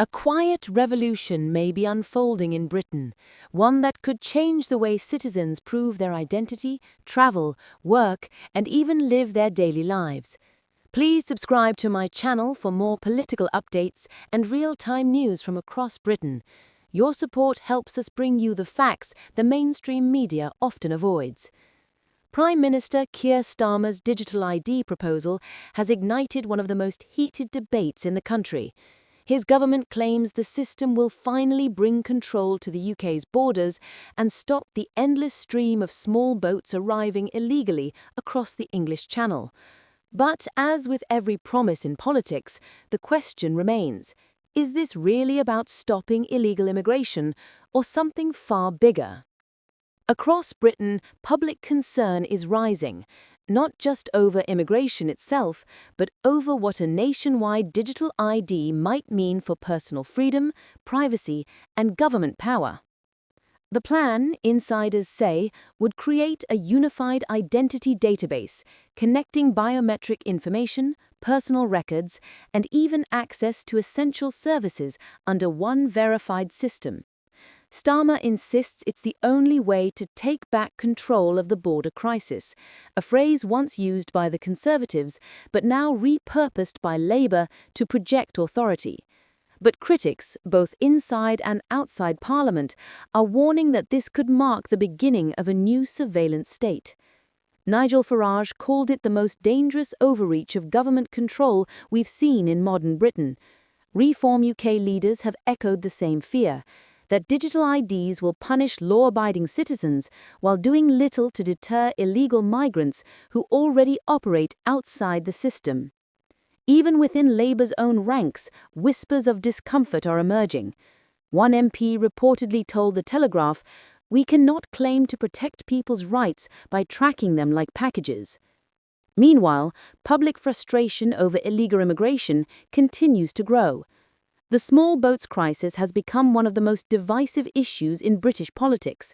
A quiet revolution may be unfolding in Britain, one that could change the way citizens prove their identity, travel, work, and even live their daily lives. Please subscribe to my channel for more political updates and real-time news from across Britain. Your support helps us bring you the facts the mainstream media often avoids. Prime Minister Keir Starmer's Digital ID proposal has ignited one of the most heated debates in the country. His government claims the system will finally bring control to the UK's borders and stop the endless stream of small boats arriving illegally across the English Channel. But as with every promise in politics, the question remains, is this really about stopping illegal immigration or something far bigger? Across Britain, public concern is rising, not just over immigration itself, but over what a nationwide digital ID might mean for personal freedom, privacy, and government power. The plan, insiders say, would create a unified identity database, connecting biometric information, personal records, and even access to essential services under one verified system. Starmer insists it's the only way to take back control of the border crisis, a phrase once used by the Conservatives but now repurposed by Labour to project authority. But critics, both inside and outside Parliament, are warning that this could mark the beginning of a new surveillance state. Nigel Farage called it the most dangerous overreach of government control we've seen in modern Britain. Reform UK leaders have echoed the same fear, that digital IDs will punish law-abiding citizens while doing little to deter illegal migrants who already operate outside the system. Even within Labour's own ranks, whispers of discomfort are emerging. One MP reportedly told The Telegraph, "We cannot claim to protect people's rights by tracking them like packages." Meanwhile, public frustration over illegal immigration continues to grow. The small boats crisis has become one of the most divisive issues in British politics.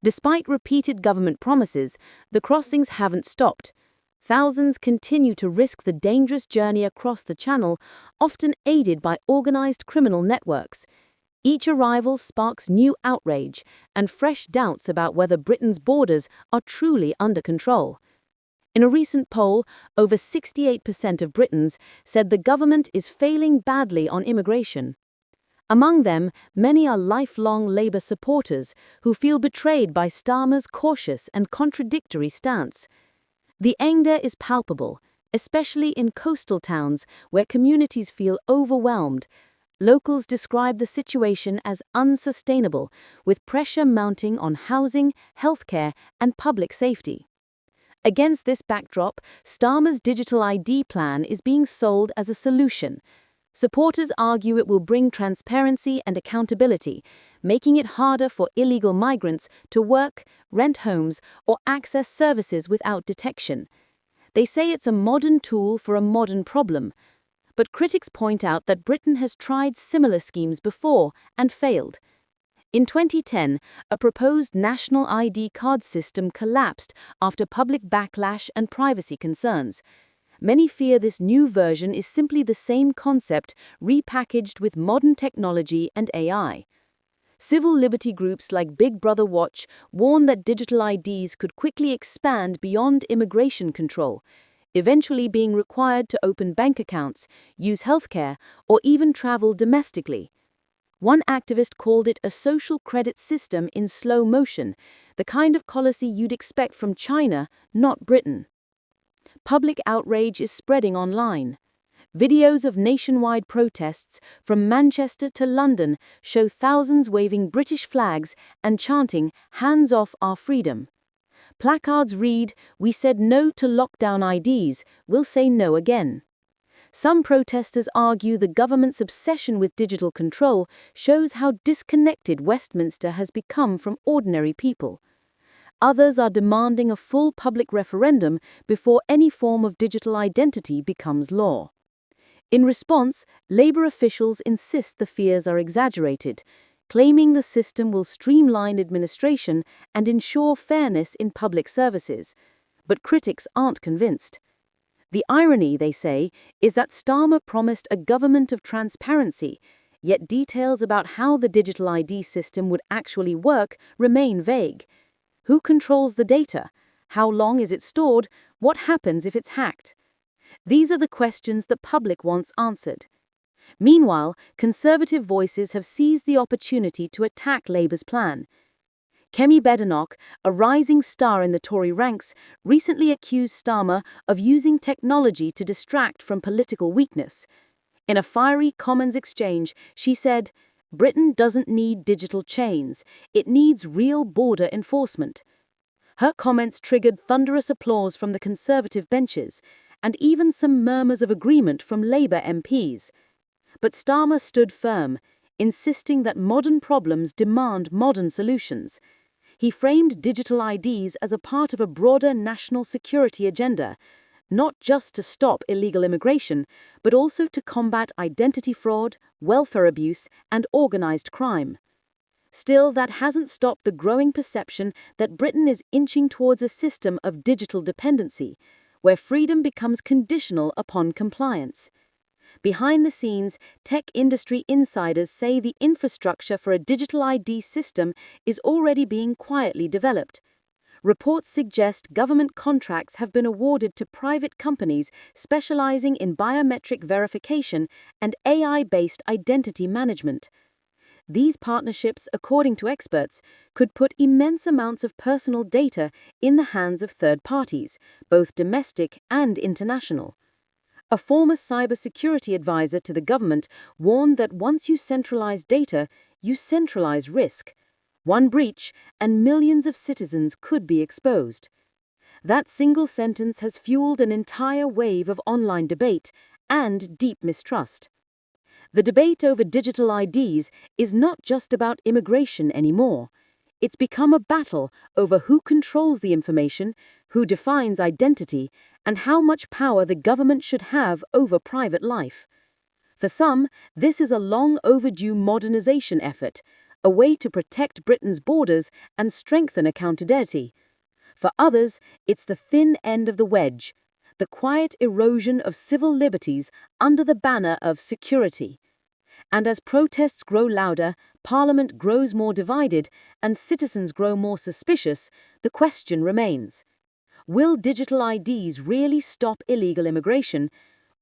Despite repeated government promises, the crossings haven't stopped. Thousands continue to risk the dangerous journey across the Channel, often aided by organised criminal networks. Each arrival sparks new outrage and fresh doubts about whether Britain's borders are truly under control. In a recent poll, over 68% of Britons said the government is failing badly on immigration. Among them, many are lifelong Labour supporters who feel betrayed by Starmer's cautious and contradictory stance. The anger is palpable, especially in coastal towns where communities feel overwhelmed. Locals describe the situation as unsustainable, with pressure mounting on housing, healthcare, and public safety. Against this backdrop, Starmer's digital ID plan is being sold as a solution. Supporters argue it will bring transparency and accountability, making it harder for illegal migrants to work, rent homes, or access services without detection. They say it's a modern tool for a modern problem. But critics point out that Britain has tried similar schemes before and failed. In 2010, a proposed national ID card system collapsed after public backlash and privacy concerns. Many fear this new version is simply the same concept repackaged with modern technology and AI. Civil liberty groups like Big Brother Watch warn that digital IDs could quickly expand beyond immigration control, eventually being required to open bank accounts, use healthcare, or even travel domestically. One activist called it a social credit system in slow motion, the kind of policy you'd expect from China, not Britain. Public outrage is spreading online. Videos of nationwide protests from Manchester to London show thousands waving British flags and chanting, "Hands off our freedom." Placards read, "We said no to lockdown IDs, we'll say no again." Some protesters argue the government's obsession with digital control shows how disconnected Westminster has become from ordinary people. Others are demanding a full public referendum before any form of digital identity becomes law. In response, Labour officials insist the fears are exaggerated, claiming the system will streamline administration and ensure fairness in public services. But critics aren't convinced. The irony, they say, is that Starmer promised a government of transparency, Yet details about how the digital ID system would actually work remain vague. Who controls the data? How long is it stored? What happens if it's hacked? These are the questions the public wants answered. Meanwhile, conservative voices have seized the opportunity to attack Labour's plan. Kemi Badenoch, a rising star in the Tory ranks, recently accused Starmer of using technology to distract from political weakness. In a fiery Commons exchange, she said, "Britain doesn't need digital chains, it needs real border enforcement." Her comments triggered thunderous applause from the Conservative benches, and even some murmurs of agreement from Labour MPs. But Starmer stood firm, insisting that modern problems demand modern solutions. He framed digital IDs as a part of a broader national security agenda, not just to stop illegal immigration, but also to combat identity fraud, welfare abuse, and organized crime. Still, that hasn't stopped the growing perception that Britain is inching towards a system of digital dependency, where freedom becomes conditional upon compliance. Behind the scenes, tech industry insiders say the infrastructure for a digital ID system is already being quietly developed. Reports suggest government contracts have been awarded to private companies specializing in biometric verification and AI-based identity management. These partnerships, according to experts, could put immense amounts of personal data in the hands of third parties, both domestic and international. A former cybersecurity advisor to the government warned that once you centralize data, you centralize risk. One breach, and millions of citizens could be exposed. That single sentence has fueled an entire wave of online debate and deep mistrust. The debate over digital IDs is not just about immigration anymore. It's become a battle over who controls the information, who defines identity, and how much power the government should have over private life. For some, this is a long overdue modernization effort, a way to protect Britain's borders and strengthen accountability. For others, it's the thin end of the wedge, the quiet erosion of civil liberties under the banner of security. And as protests grow louder, Parliament grows more divided, and citizens grow more suspicious, the question remains: will digital IDs really stop illegal immigration,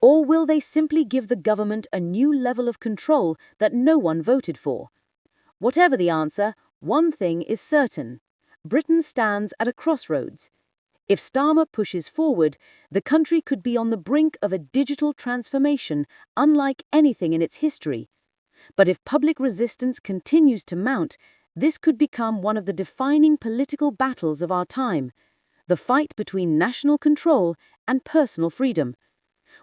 or will they simply give the government a new level of control that no one voted for? Whatever the answer, one thing is certain: Britain stands at a crossroads. If Starmer pushes forward, the country could be on the brink of a digital transformation unlike anything in its history. But if public resistance continues to mount, this could become one of the defining political battles of our time, the fight between national control and personal freedom.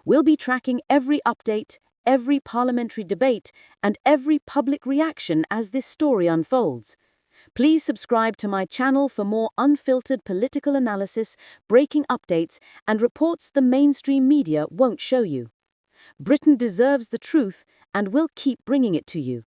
We'll be tracking every update, every parliamentary debate, and every public reaction as this story unfolds. Please subscribe to my channel for more unfiltered political analysis, breaking updates, and reports the mainstream media won't show you. Britain deserves the truth, and we'll keep bringing it to you.